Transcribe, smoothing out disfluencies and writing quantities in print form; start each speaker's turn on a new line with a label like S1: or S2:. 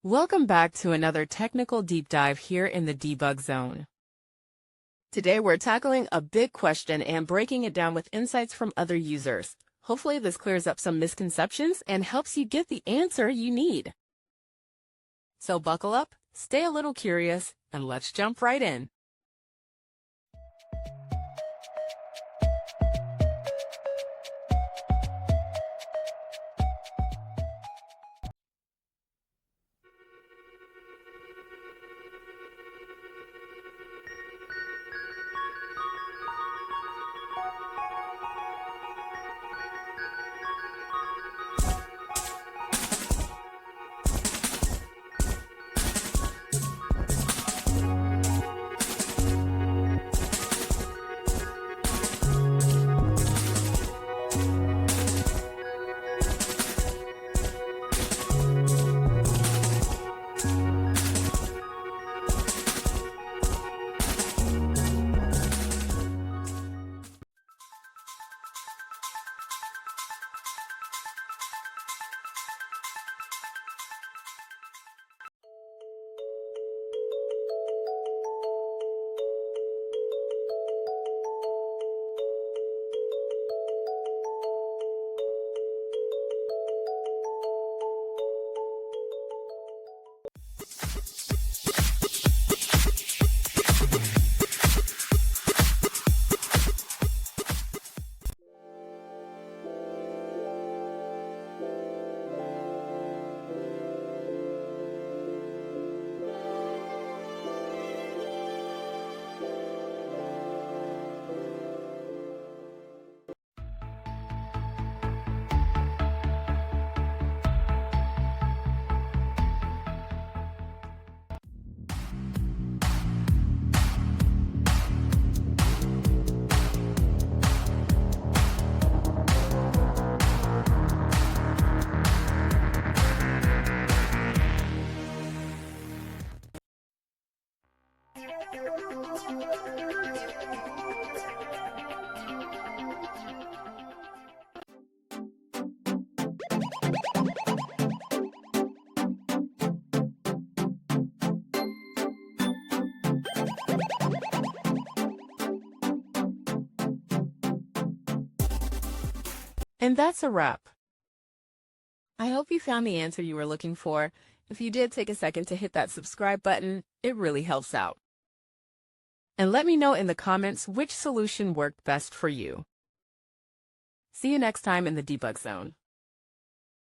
S1: Welcome back to another technical deep dive here in the debug zone. Today we're tackling a big question and breaking it down with insights from other users. Hopefully this clears up some misconceptions and helps you get the answer you need. So buckle up, stay a little curious, and let's jump right in. And that's a wrap. I hope you found the answer you were looking for. If you did, take a second to hit that subscribe button. It really helps out. And let me know in the comments which solution worked best for you. See you next time in the debug zone.